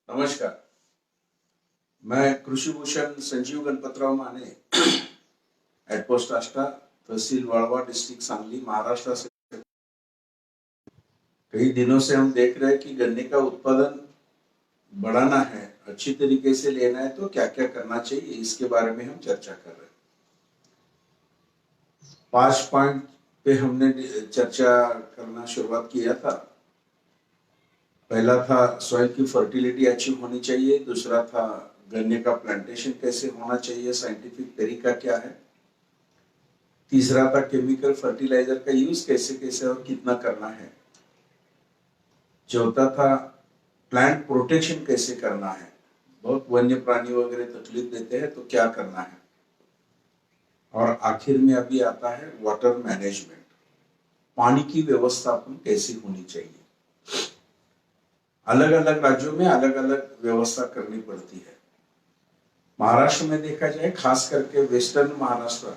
नमस्कार। मैं कृषि भूषण संजीव गणपतराव माने, हेड पोस्ट आष्टा, तहसील वाळवा, डिस्ट्रिक्ट सांगली, महाराष्ट्र से कई दिनों से हम देख रहे हैं कि गन्ने का उत्पादन बढ़ाना है, अच्छी तरीके से लेना है तो क्या क्या करना चाहिए, इसके बारे में हम चर्चा कर रहे हैं। 5 पॉइंट पे हमने चर्चा करना शुरुआत किया था। पहला था सॉइल की फर्टिलिटी अच्छी होनी चाहिए, दूसरा था गन्ने का प्लांटेशन कैसे होना चाहिए, साइंटिफिक तरीका क्या है, तीसरा था केमिकल फर्टिलाइजर का यूज कैसे कैसे और कितना करना है, चौथा था प्लांट प्रोटेक्शन कैसे करना है, बहुत वन्य प्राणी वगैरह तकलीफ देते हैं तो क्या करना है, और आखिर में अभी आता है वाटर मैनेजमेंट, पानी की व्यवस्थापन कैसी होनी चाहिए। अलग अलग राज्यों में अलग अलग व्यवस्था करनी पड़ती है। महाराष्ट्र में देखा जाए, खास करके वेस्टर्न महाराष्ट्र,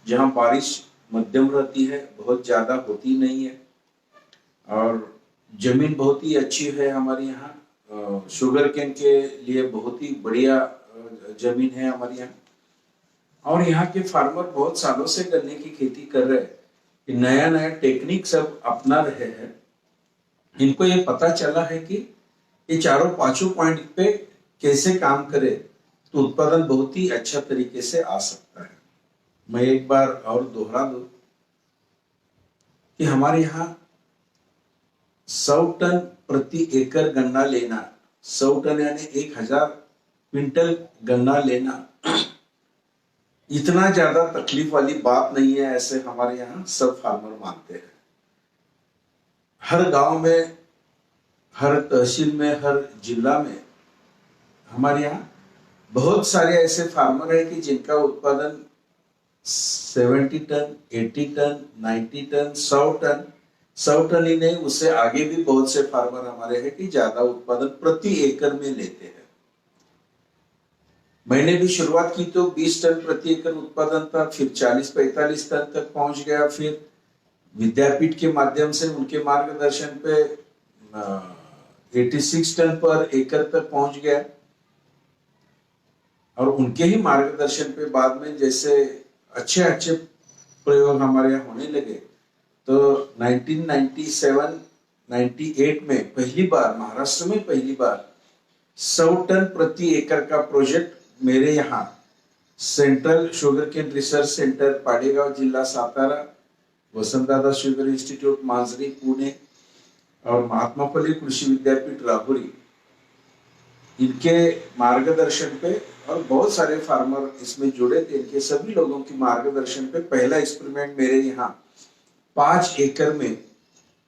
जहां बारिश मध्यम रहती है, बहुत ज्यादा होती नहीं है, और जमीन बहुत ही अच्छी है हमारे यहाँ, शुगर केन के लिए बहुत ही बढ़िया जमीन है हमारे यहाँ, और यहाँ के फार्मर बहुत सालों से गन्ने की खेती कर रहे हैं, नया नया टेक्निक सब अपना रहे हैं। इनको ये पता चला है कि ये चारों पांचों पॉइंट पे कैसे काम करे तो उत्पादन बहुत ही अच्छा तरीके से आ सकता है। मैं एक बार और दोहरा दूं कि हमारे यहाँ 100 टन प्रति एकड़ गन्ना लेना, 100 टन यानी 1000 क्विंटल गन्ना लेना इतना ज्यादा तकलीफ वाली बात नहीं है, ऐसे हमारे यहाँ सब फार्मर मानते हैं। हर गांव में, हर तहसील में, हर जिला में हमारे यहाँ बहुत सारे ऐसे फार्मर हैं कि जिनका उत्पादन 70 टन, 80 टन, 90 टन, 100 टन ही नहीं, उससे आगे भी बहुत से फार्मर हमारे हैं कि ज्यादा उत्पादन प्रति एकड़ में लेते हैं। मैंने भी शुरुआत की तो 20 टन प्रति एकड़ उत्पादन था, फिर 40-45 टन तक पहुंच गया, फिर विद्यापीठ के माध्यम से उनके मार्गदर्शन पे 86 टन पर एकड़ तक पहुंच गया, और उनके ही मार्गदर्शन पे बाद में जैसे अच्छे अच्छे प्रयोग हमारे यहाँ होने लगे, तो 1997-98 में पहली बार महाराष्ट्र में 100 टन प्रति एकड़ का प्रोजेक्ट मेरे यहाँ central sugar cane research centre, Padegaon, जिला सातारा, वसंतदादा शुगर इंस्टीट्यूट, मांजरी, पुणे, और महात्मा फुले कृषि विद्यापीठ राहुरी, इनके मार्गदर्शन पे, और बहुत सारे फार्मर इसमें जुड़े थे, इनके सभी लोगों के मार्गदर्शन पे पहला एक्सपेरिमेंट मेरे यहाँ 5 एकड़ में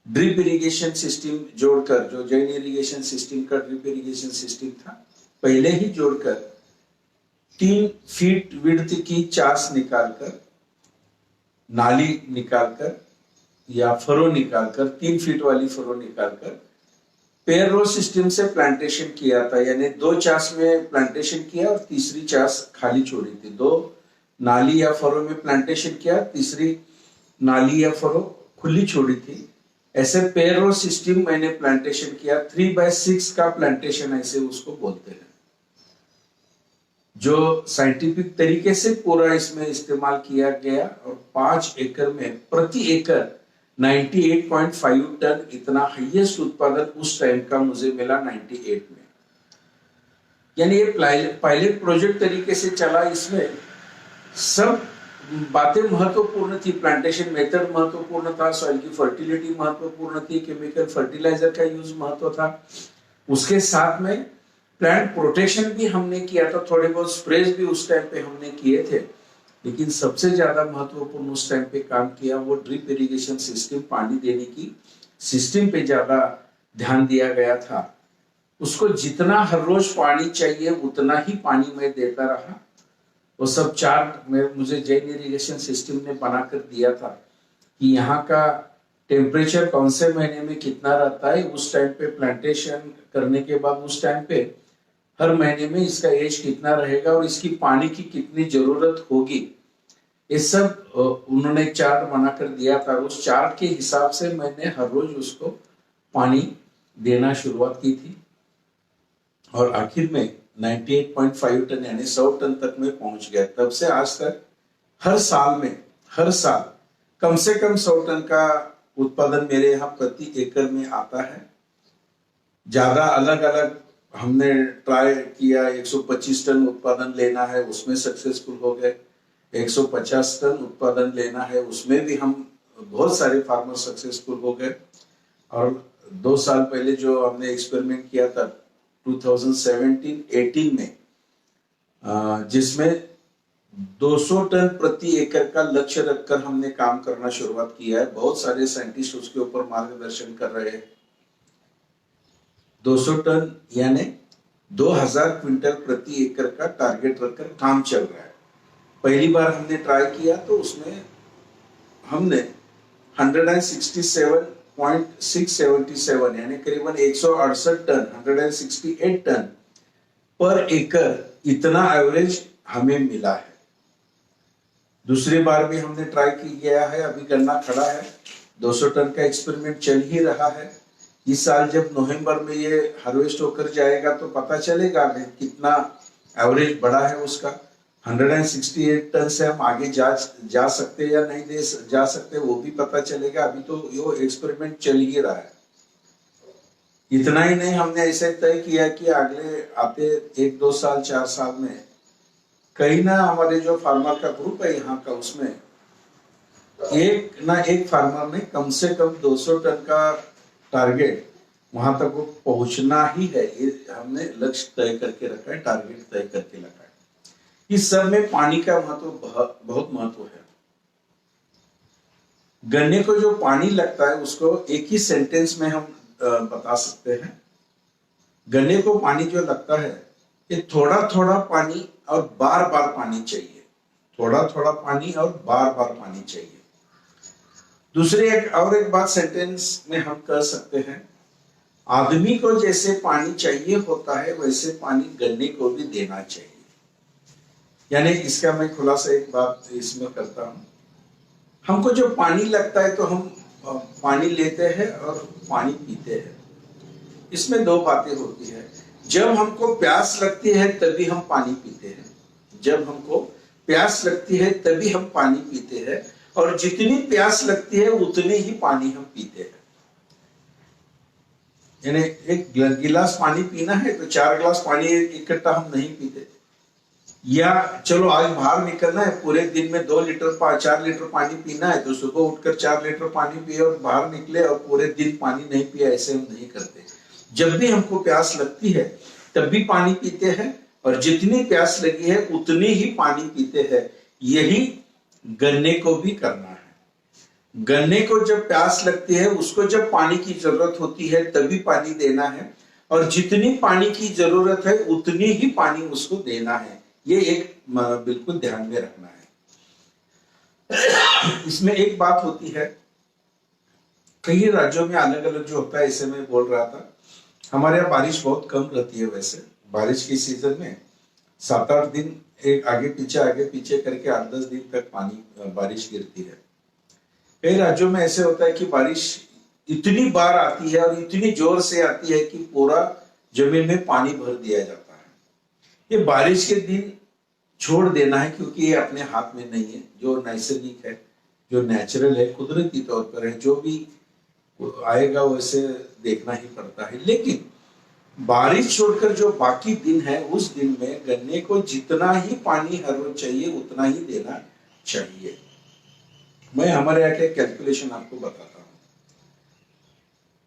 ड्रिप इरिगेशन सिस्टम जोड़कर, जो जैन इरिगेशन सिस्टम का ड्रिप इरिगेशन सिस्टम था, पहले ही जोड़कर 3 फीट विड्थ की चास निकालकर, नाली निकालकर या फरो निकालकर, 3 फीट वाली फरो निकालकर पेयर रो सिस्टम से प्लांटेशन किया था, यानी 2 चास में प्लांटेशन किया और तीसरी चास खाली छोड़ी थी। 2 नाली या फरो में प्लांटेशन किया, तीसरी नाली या फरो खुली छोड़ी थी। ऐसे पेयर रो सिस्टम मैंने प्लांटेशन किया, 3/6 का प्लांटेशन ऐसे उसको बोलते हैं, जो साइंटिफिक तरीके से पूरा इसमें इस्तेमाल किया गया, और 5 एकड़ में प्रति एकड़ 98.5 टन, इतना हाईएस्ट उत्पादन उस टाइम का मुझे मिला 98 में। यानी ये पायलट प्रोजेक्ट तरीके से चला, इसमें सब बातें महत्वपूर्ण थी, प्लांटेशन मेथड महत्वपूर्ण था, सॉइल की फर्टिलिटी महत्वपूर्ण थी, केमिकल फर्टिलाइजर का यूज महत्व था, उसके साथ में प्लांट प्रोटेक्शन भी हमने किया था, थोड़े बहुत स्प्रेज भी उस टाइम पे हमने किए थे, लेकिन सबसे ज्यादा महत्वपूर्ण उस टाइम पे काम किया वो ड्रिप इरिगेशन सिस्टम, पानी देने की सिस्टम पे ज्यादा ध्यान दिया गया था। उसको जितना हर रोज पानी चाहिए उतना ही पानी मैं देता रहा। वो सब चार्ट मुझे जैन इरिगेशन सिस्टम ने बनाकर दिया था कि यहाँ का टेम्परेचर कौन से महीने में कितना रहता है, उस टाइम पे प्लांटेशन करने के बाद उस टाइम पे हर महीने में इसका एज कितना रहेगा और इसकी पानी की कितनी जरूरत होगी, ये सब उन्होंने चार्ट बनाकर दिया था। उस चार्ट के हिसाब से मैंने हर रोज उसको पानी देना शुरुआत की थी। और आखिर में 98.5 टन यानी 100 टन तक में पहुंच गया। तब से आज तक हर साल कम से कम 100 टन का उत्पादन मेरे यहाँ प्रति एकड़ में आता है। ज्यादा अलग अलग हमने ट्राई किया, 125 टन उत्पादन लेना है, उसमें सक्सेसफुल हो गए। 150 टन उत्पादन लेना है, उसमें भी हम बहुत सारे फार्मर सक्सेसफुल हो गए। और 2 साल पहले जो हमने एक्सपेरिमेंट किया था 2017-18 में, जिसमें 200 टन प्रति एकड़ का लक्ष्य रखकर हमने काम करना शुरुआत किया है। बहुत सारे साइंटिस्ट उसके ऊपर मार्गदर्शन कर रहे हैं। 200 टन यानी 2000 क्विंटल प्रति एकड़ का टारगेट रखकर काम चल रहा है। पहली बार हमने ट्राई किया तो उसमें हमने 167.677 यानी करीबन 168 टन 168 टन पर एकड़ इतना एवरेज हमें मिला है। दूसरी बार भी हमने ट्राई किया है, अभी गन्ना खड़ा है, 200 टन का एक्सपेरिमेंट चल ही रहा है। इस साल जब नवंबर में ये हार्वेस्ट होकर जाएगा तो पता चलेगा कितना एवरेज बढ़ा है उसका। 168 टन से हम आगे जा सकते या नहीं जा सकते वो भी पता चलेगा। अभी तो ये एक्सपेरिमेंट चल ही रहा है। इतना ही नहीं, हमने ऐसे तय किया कि अगले आते 1, 2 साल 4 साल में कहीं ना हमारे जो फार्मर का ग्रुप है यहाँ का, उसमें एक ना एक फार्मर ने कम से कम 200 टन का टारगेट वहां तक वो पहुंचना ही है। ये हमने लक्ष्य तय करके रखा है, टारगेट तय करके रखा है। इस सब में पानी का महत्व बहुत महत्व है। गन्ने को जो पानी लगता है उसको एक ही सेंटेंस में हम बता सकते हैं। गन्ने को पानी जो लगता है ये थोड़ा थोड़ा पानी और बार बार पानी चाहिए। थोड़ा थोड़ा पानी और बार बार पानी चाहिए। दूसरी एक बात सेंटेंस में हम कर सकते हैं, आदमी को जैसे पानी चाहिए होता है वैसे पानी गन्ने को भी देना चाहिए। यानी इसका मैं खुलासा एक बात इसमें करता हूं, हमको जो पानी लगता है तो हम पानी लेते हैं और पानी पीते हैं। इसमें 2 बातें होती है। जब हमको प्यास लगती है तभी हम पानी पीते हैं। जब हमको प्यास लगती है तभी हम पानी पीते हैं, और जितनी प्यास लगती है उतने ही पानी हम पीते हैं। यानी एक गिलास पानी पीना है तो 4 गिलास पानी इकट्ठा हम नहीं पीते। या चलो आज बाहर निकलना है, पूरे दिन में 4 लीटर पानी पीना है तो सुबह उठकर 4 लीटर पानी पिए और बाहर निकले और पूरे दिन पानी नहीं पिया, ऐसे हम नहीं करते। जब भी हमको प्यास लगती है तब भी पानी पीते हैं, और जितनी प्यास लगी है उतनी ही पानी पीते हैं। यही गन्ने को भी करना है। गन्ने को जब प्यास लगती है, उसको जब पानी की जरूरत होती है तभी पानी देना है, और जितनी पानी की जरूरत है उतनी ही पानी उसको देना है। ये एक बिल्कुल ध्यान में रखना है। इसमें एक बात होती है, कई राज्यों में अलग अलग जो होता है, ऐसे मैं बोल रहा था, हमारे यहाँ बारिश बहुत कम रहती है। वैसे बारिश के सीजन में 7-8 दिन एक आगे पीछे करके 8-10 दिन तक बारिश गिरती है। कई राज्यों में ऐसे होता है कि बारिश इतनी बार आती है और इतनी जोर से आती है कि पूरा जमीन में पानी भर दिया जाता है। ये बारिश के दिन छोड़ देना है, क्योंकि ये अपने हाथ में नहीं है। जो नैसर्गिक है, जो नेचुरल है, कुदरती तौर पर है, जो भी आएगा वैसे देखना ही पड़ता है। लेकिन बारिश छोड़कर जो बाकी दिन है, उस दिन में गन्ने को जितना ही पानी हर रोज चाहिए उतना ही देना चाहिए। मैं हमारे यहाँ के कैलकुलेशन आपको बताता हूँ।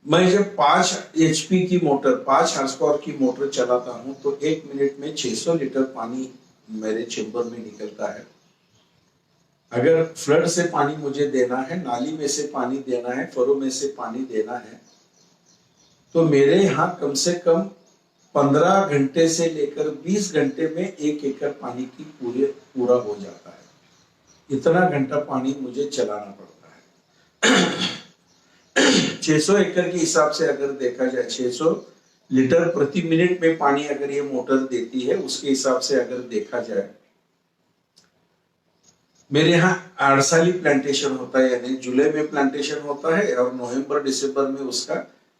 मैं जब 5 HP की मोटर, 5 हार्स पावर की मोटर चलाता हूं तो 1 मिनट में 600 लीटर पानी मेरे चेंबर में निकलता है। अगर फ्लड से पानी मुझे देना है, नाली में से पानी देना है, फरो में से पानी देना है, तो मेरे यहाँ कम से कम 15 घंटे से लेकर 20 घंटे में 1 एकड़ पानी की पूरा हो जाता है। इतना घंटा पानी मुझे चलाना पड़ता है। 600 एकड़ के हिसाब से अगर देखा जाए, 600 लीटर प्रति मिनट में पानी अगर ये मोटर देती है, उसके हिसाब से अगर देखा जाए, मेरे यहाँ आड़साली प्लांटेशन होता है, यानी जुलाई में प्लांटेशन होता है और नवंबर दिसंबर में उसका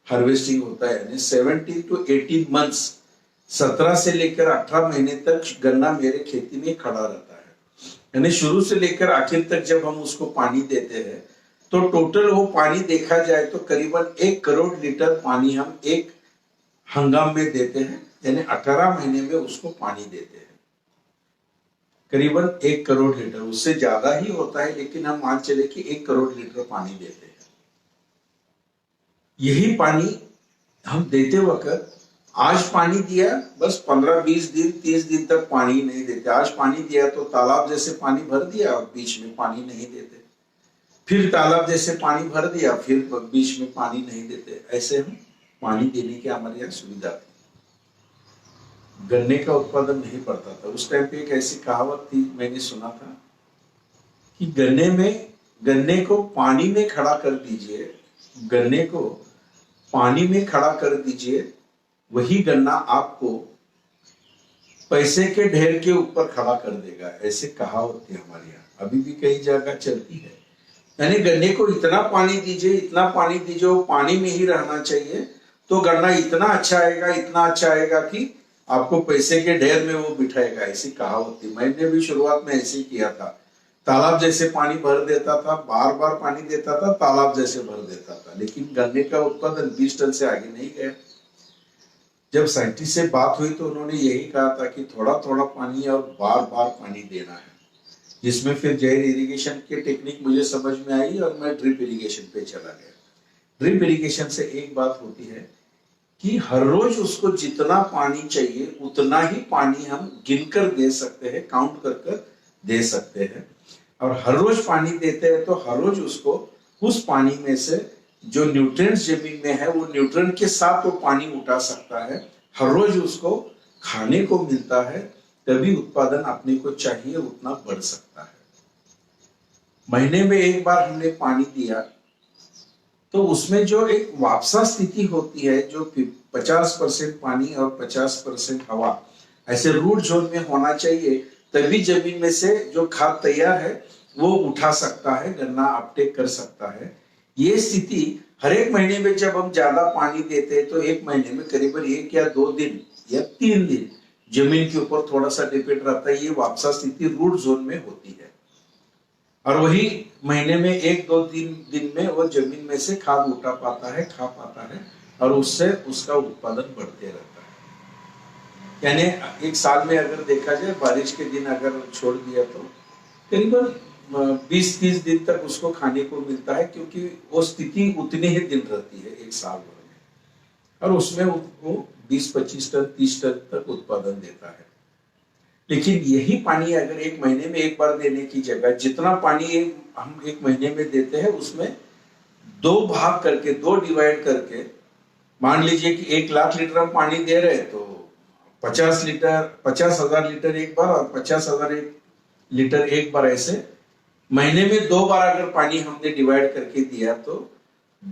हार्वेस्टिंग होता है। यानी 17 to 18 मंथ्स 17 से लेकर 18 महीने तक गन्ना मेरे खेती में खड़ा रहता है। यानी शुरू से लेकर आखिर तक जब हम उसको पानी देते हैं तो टोटल वो पानी देखा जाए तो करीबन 1 करोड़ लीटर पानी हम एक हंगाम में देते हैं। यानी 18 महीने में उसको पानी देते हैं, करीबन 1 करोड़ लीटर, उससे ज्यादा ही होता है लेकिन हम मान चले कि 1 करोड़ लीटर पानी देते हैं। यही पानी हम देते वक्त आज पानी दिया, बस 15-20 दिन 30 दिन तक पानी नहीं देते। आज पानी दिया तो तालाब जैसे पानी भर दिया और बीच में पानी नहीं देते, फिर तालाब जैसे पानी भर दिया फिर बीच में पानी नहीं देते। ऐसे हम पानी देने की हमारे यहाँ सुविधा थी। गन्ने का उत्पादन नहीं बढ़ता था उस टाइम पे। एक ऐसी कहावत थी, मैंने सुना था कि गन्ने को पानी में खड़ा कर दीजिए, गन्ने को पानी में खड़ा कर दीजिए, वही गन्ना आपको पैसे के ढेर के ऊपर खड़ा कर देगा। ऐसे कहावत थी हमारे यहाँ, अभी भी कई जगह चलती है। यानी गन्ने को इतना पानी दीजिए, इतना पानी दीजिए, वो पानी में ही रहना चाहिए तो गन्ना इतना अच्छा आएगा, इतना अच्छा आएगा कि आपको पैसे के ढेर में वो बिठाएगा। ऐसी कहावत थी। मैंने भी शुरुआत में ऐसे ही किया था, तालाब जैसे पानी भर देता था, बार बार पानी देता था, तालाब जैसे भर देता था, लेकिन गन्ने का उत्पादन 20 टन से आगे नहीं गया। जब साइंटिस्ट से बात हुई तो उन्होंने यही कहा था कि थोड़ा थोड़ा पानी और बार बार पानी देना है, जिसमें फिर जैर इरिगेशन की टेक्निक मुझे समझ में आई और मैं ड्रिप इरिगेशन पे चला गया। ड्रिप इरिगेशन से एक बात होती है कि हर रोज उसको जितना पानी चाहिए उतना ही पानी हम गिनकर दे सकते हैं, काउंट कर कर दे सकते हैं। और हर रोज पानी देते हैं तो हर रोज उसको उस पानी में से जो न्यूट्रिएंट्स जमीन में है वो न्यूट्रिएंट के साथ वो पानी उठा सकता है। हर रोज उसको खाने को मिलता है, तभी उत्पादन अपने को चाहिए उतना बढ़ सकता है। महीने में एक बार हमने पानी दिया तो उसमें जो एक वापसा स्थिति होती है, जो 50% पानी और 50% हवा ऐसे रूट जोन में होना चाहिए, तभी जमीन में से जो खाद तैयार है वो उठा सकता है, गन्ना अपटेक कर सकता है। ये स्थिति हर एक महीने में जब हम ज्यादा पानी देते हैं तो एक महीने में करीबन 1 या 2 दिन या 3 दिन जमीन के ऊपर थोड़ा सा डिपेंड रहता है। ये वापसा स्थिति रूट जोन में होती है और वही महीने में 1-2 दिन में वो जमीन में से खाद उठा पाता है, खा पाता है और उससे उसका उत्पादन बढ़ते रहता है। यानी एक साल में अगर देखा जाए बारिश के दिन अगर छोड़ दिया तो करीबन 20-30 दिन तक उसको खाने को मिलता है, क्योंकि वो स्थिति उतनी ही दिन रहती है एक साल भर में, और उसमें वो 20-25 टन 30 टन तक उत्पादन देता है। लेकिन यही पानी अगर एक महीने में एक बार देने की जगह जितना पानी हम एक महीने में देते हैं उसमें 2 भाग करके, 2 डिवाइड करके, मान लीजिए कि 1 लाख लीटर हम पानी दे रहे हैं तो 50,000 लीटर एक बार और 50,000 लीटर एक बार, ऐसे महीने में 2 बार अगर पानी हमने डिवाइड करके दिया तो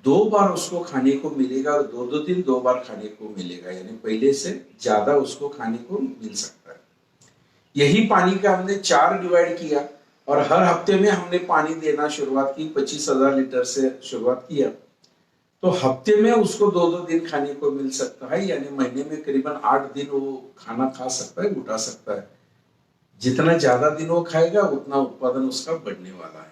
2 बार उसको खाने को मिलेगा और 2-2 दिन 2 बार खाने को मिलेगा। यानी पहले से ज्यादा उसको खाने को मिल सकता है। यही पानी का हमने 4 डिवाइड किया और हर हफ्ते में हमने पानी देना शुरुआत की, 25,000 लीटर से शुरुआत किया तो हफ्ते में उसको 2-2 दिन खाने को मिल सकता है। यानी महीने में करीबन 8 दिन वो खाना खा सकता है, उठा सकता है। जितना ज्यादा दिन वो खाएगा उतना उत्पादन उसका बढ़ने वाला है।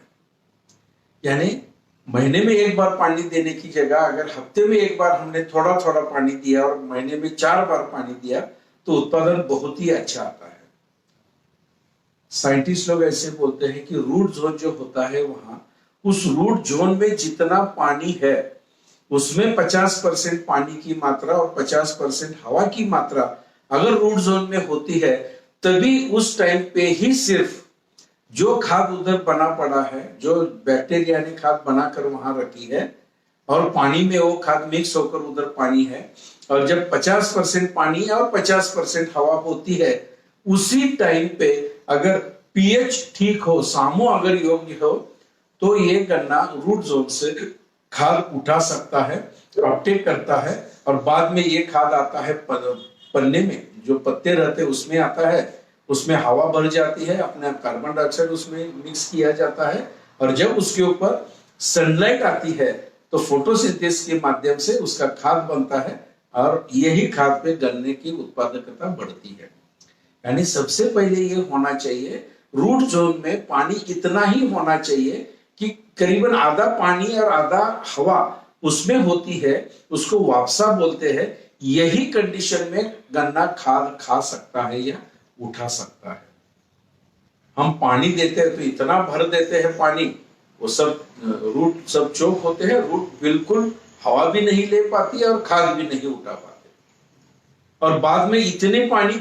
यानी महीने में एक बार पानी देने की जगह अगर हफ्ते में एक बार हमने थोड़ा थोड़ा पानी दिया और महीने में 4 बार पानी दिया तो उत्पादन बहुत ही अच्छा आता है। साइंटिस्ट लोग ऐसे बोलते हैं कि रूट जोन जो होता है वहां, उस रूट जोन में जितना पानी है उसमें 50% पानी की मात्रा और 50% हवा की मात्रा अगर रूट जोन में होती है, तभी उस टाइम पे ही सिर्फ जो खाद उधर बना पड़ा है, जो बैक्टीरिया ने खाद बनाकर वहां रखी है और पानी में वो खाद मिक्स होकर उधर पानी है, और जब 50% पानी और 50% हवा होती है उसी टाइम पे अगर पीएच ठीक हो, सामो अगर योग्य हो, तो ये गन्ना रूट जोन से खाद उठा सकता है, अपटेक करता है और बाद में ये खाद आता है पन्ने में, जो पत्ते रहते हैं उसमें आता है, उसमें हवा भर जाती है, अपने कार्बन डाइऑक्साइड उसमें मिक्स किया जाता है और जब उसके ऊपर सनलाइट आती है तो फोटोसिंथेसिस के माध्यम से उसका खाद बनता है, और यही खाद पे गन्ने की उत्पादकता बढ़ती है। यानी सबसे पहले ये होना चाहिए, रूट जोन में पानी इतना ही होना चाहिए कि करीबन आधा पानी और आधा हवा उसमें होती है, उसको वापसा बोलते हैं। यही कंडीशन में गन्ना खाद खा सकता है या उठा सकता है। हम पानी देते हैं तो इतना भर देते हैं पानी, वो सब रूट सब चोक होते हैं, रूट बिल्कुल हवा भी नहीं ले पाती और खाद भी नहीं उठा पाते। और बाद में इतने पानी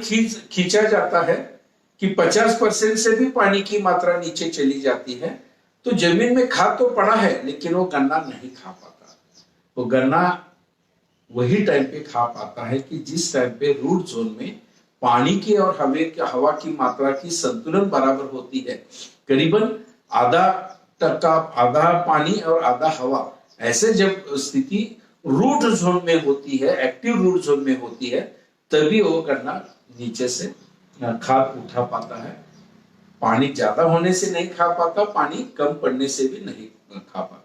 खींचा जाता है कि 50% से भी पानी की मात्रा नीचे चली जाती है, तो जमीन में खाद तो पड़ा है लेकिन वो गन्ना नहीं खा पाता। तो गन्ना वही टाइम पे खा पाता है कि जिस टाइम पे रूट जोन में पानी की और हवा की मात्रा की संतुलन बराबर होती है, करीबन आधा टक्का, आधा पानी और आधा हवा, ऐसे जब स्थिति रूट जोन में होती है, एक्टिव रूट जोन में होती है, तभी वो गन्ना नीचे से खाद उठा पाता है। पानी ज्यादा होने से नहीं खा पाता, पानी कम पड़ने से भी नहीं खा पाता।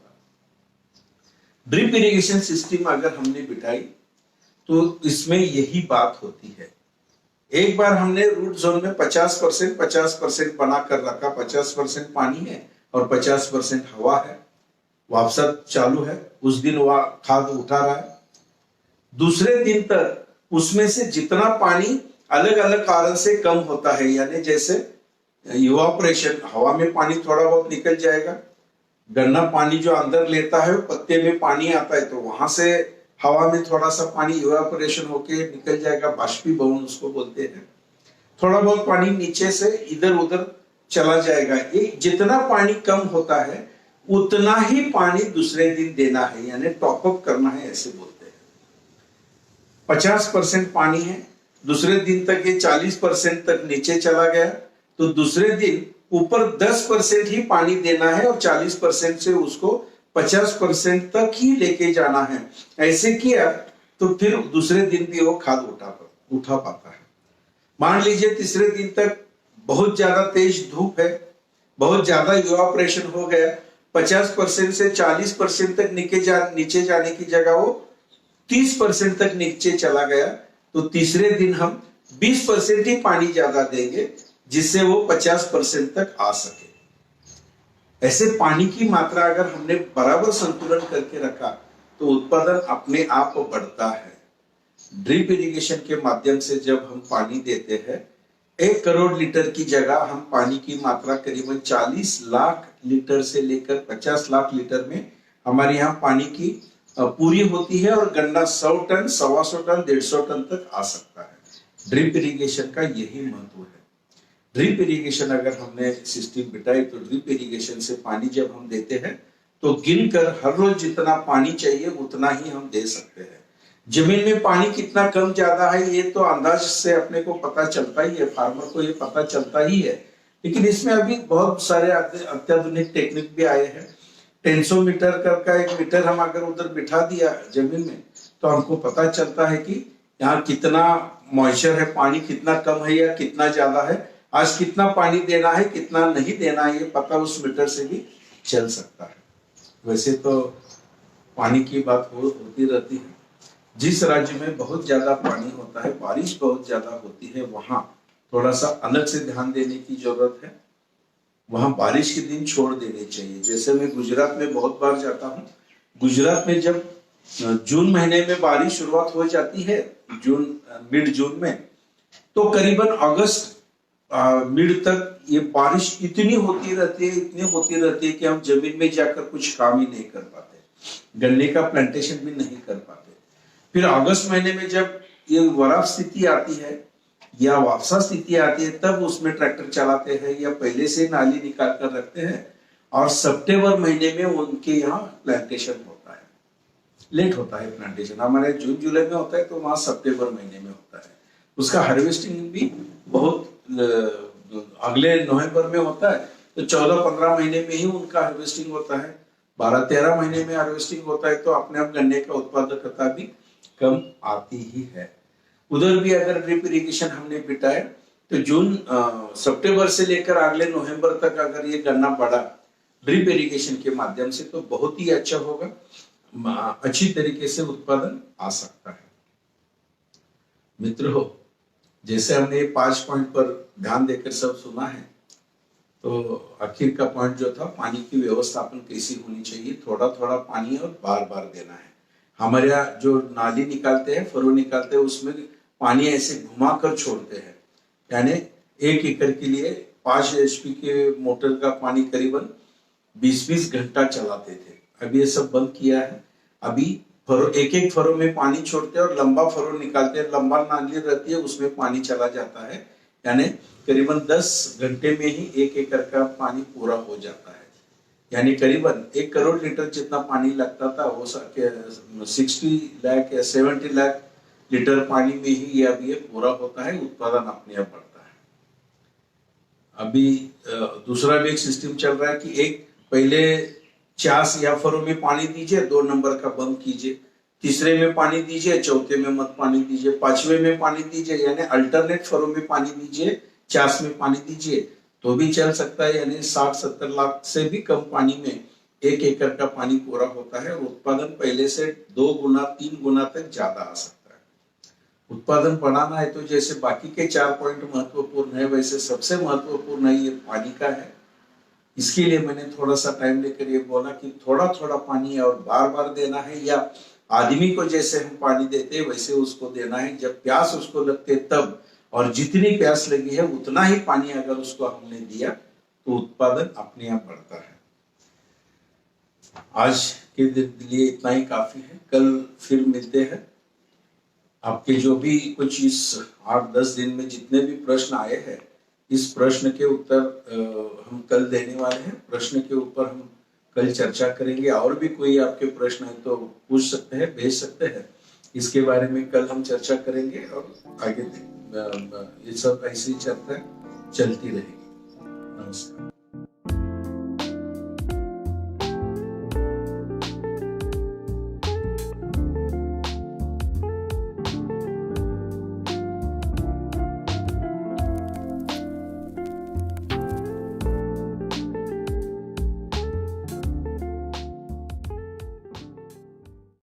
ड्रिप इरिगेशन सिस्टम अगर हमने बिठाई तो इसमें यही बात होती है। एक बार हमने रूट जोन में 50% बना कर रखा, 50% पानी है और 50% हवा है, वापसा चालू है, उस दिन वह खाद उठा रहा है। दूसरे दिन तक उसमें से जितना पानी अलग अलग कारण से कम होता है, यानी जैसे इवापोरेशन, हवा में पानी थोड़ा बहुत निकल जाएगा, गन्ना पानी जो अंदर लेता है पत्ते में पानी आता है तो वहां से हवा में थोड़ा सा पानी इवापोरेशन होके निकल जाएगा, बाष्पीभवन उसको बोलते हैं। थोड़ा बहुत पानी नीचे से इधर उधर चला जाएगा। ये जितना पानी कम होता है उतना ही पानी दूसरे दिन देना है, यानी टॉपअप करना है, ऐसे बोलते हैं। 50% पानी है, दूसरे दिन तक ये 40% तक नीचे चला गया, तो दूसरे दिन ऊपर 10% ही पानी देना है और 40% से उसको 50% तक ही लेके जाना है। ऐसे किया तो फिर दूसरे दिन भी वो खाद उठा पाता है। मान लीजिए तीसरे दिन तक बहुत ज्यादा तेज धूप है, बहुत ज्यादा इवापोरेशन हो गया, 50% से 40% तक नीचे जाने की जगह वो 30% तक नीचे चला गया, तो तीसरे दिन हम 20% ही पानी ज्यादा देंगे जिससे वो 50% तक आ सके। ऐसे पानी की मात्रा अगर हमने बराबर संतुलन करके रखा तो उत्पादन अपने आप बढ़ता है। ड्रिप इरिगेशन के माध्यम से जब हम पानी देते हैं, 1 करोड़ लीटर की जगह हम पानी की मात्रा करीबन 40 लाख लीटर से लेकर 50 लाख लीटर में हमारे यहाँ पानी की पूरी होती है और गन्ना 100 टन, 125 टन, 150 टन तक आ सकता है। ड्रिप इरिगेशन का यही महत्व है। ड्रिप इरिगेशन अगर हमने सिस्टम बिठाई तो ड्रिप इरिगेशन से पानी जब हम देते हैं तो गिनकर हर रोज जितना पानी चाहिए उतना ही हम दे सकते हैं। जमीन में पानी कितना कम ज्यादा है ये तो अंदाज से अपने को पता चलता ही है, फार्मर को ये पता चलता ही है, लेकिन इसमें अभी बहुत सारे अत्याधुनिक टेक्निक भी आए हैं। टेंसोमीटर का एक मीटर हम अगर उधर बिठा दिया जमीन में तो हमको पता चलता है कि यहाँ कितना मॉइस्चर है, पानी कितना कम है या कितना ज्यादा है, आज कितना पानी देना है कितना नहीं देना है, ये पता उस मीटर से भी चल सकता है। वैसे तो पानी की बात होती रहती है। जिस राज्य में बहुत ज्यादा पानी होता है, बारिश बहुत ज्यादा होती है, वहां थोड़ा सा अलग से ध्यान देने की जरूरत है। वहां बारिश के दिन छोड़ देने चाहिए। जैसे मैं गुजरात में बहुत बार जाता हूँ, गुजरात में जब जून महीने में बारिश शुरुआत हो जाती है, मिड जून में, तो करीबन अगस्त मिड तक ये बारिश इतनी होती रहती है कि हम जमीन में जाकर कुछ काम ही नहीं कर पाते, गन्ने का प्लांटेशन भी नहीं कर पाते। फिर अगस्त महीने में जब ये वराफ स्थिति आती है या वापसा स्थिति आती है, तब उसमें ट्रैक्टर चलाते हैं या पहले से नाली निकाल कर रखते हैं, और सितंबर महीने में उनके यहाँ प्लांटेशन होता है। लेट होता है प्लांटेशन, हमारे जून जुलाई में होता है तो वहां सितंबर महीने में होता है। उसका हार्वेस्टिंग भी बहुत अगले नवंबर में होता है, तो 14-15 महीने में ही उनका हार्वेस्टिंग होता है। 12-13 महीने में हार्वेस्टिंग होता है, तो अपने आप गन्ने का उत्पादकता भी कम आती ही है। उधर भी अगर ड्रिप इरिगेशन हमने बिठाए तो सितंबर से लेकर अगले नवंबर तक अगर ये गन्ना बढ़ा ड्रिप इरिगेशन के माध्यम से तो बहुत ही अच्छा होगा, अच्छी तरीके से उत्पादन आ सकता है। मित्र हो, जैसे हमने ये 5 पॉइंट पर ध्यान देकर सब सुना है, तो आखिर का पॉइंट जो था, पानी की व्यवस्थापन कैसी होनी चाहिए, थोड़ा थोड़ा पानी और बार बार देना है। हमारे यहाँ जो नाली निकालते हैं, फरो निकालते हैं, उसमें पानी ऐसे घुमा कर छोड़ते हैं, यानी 1 एकड़ के लिए 5 HP के मोटर का पानी करीबन 20-20 घंटा चलाते थे। अब ये सब बंद किया है। अभी फरो, एक एक फरो में पानी छोड़ते हैं और लंबा फरो निकालते हैं, लंबा नाली रहती है, उसमें पानी चला जाता है, यानी करीबन 10 घंटे में ही 1 एकड़ का पानी पूरा हो जाता है। यानी करीबन 1 करोड़ लीटर जितना पानी लगता था, वो 60 लाख या 70 लाख लीटर पानी में ही ये अब ये पूरा होता है, उत्पादन अपने आप बढ़ता है। अभी दूसरा भी एक सिस्टम चल रहा है कि एक पहले 50 या फरों में पानी दीजिए, 2 नंबर का बंद कीजिए, तीसरे में पानी दीजिए, चौथे में मत पानी दीजिए, 5वें में पानी दीजिए, यानी अल्टरनेट फरों में पानी दीजिए, 50 में पानी दीजिए, तो भी चल सकता है। यानी 60-70 लाख से भी कम पानी में 1 एकड़ का पानी पूरा होता है, उत्पादन पहले से 2 गुना 3 गुना तक ज्यादा आ सकता है। उत्पादन बढ़ाना है तो जैसे बाकी के 4 पॉइंट महत्वपूर्ण है, वैसे सबसे महत्वपूर्ण है ये पानी का है। इसके लिए मैंने थोड़ा सा टाइम लेकर ये बोला कि थोड़ा थोड़ा पानी और बार बार देना है, या आदमी को जैसे हम पानी देते हैं वैसे उसको देना है, जब प्यास उसको लगते तब, और जितनी प्यास लगी है उतना ही पानी अगर उसको हमने दिया तो उत्पादन अपने आप बढ़ता है। आज के लिए इतना ही काफी है, कल फिर मिलते हैं। आपके जो भी कुछ इस 8-10 दिन में जितने भी प्रश्न आए हैं, इस प्रश्न के उत्तर हम कल देने वाले हैं। प्रश्न के ऊपर हम कल चर्चा करेंगे। और भी कोई आपके प्रश्न है तो पूछ सकते हैं, भेज सकते हैं। इसके बारे में कल हम चर्चा करेंगे और आगे ये सब ऐसी चर्चा चलती रहेगी। नमस्कार।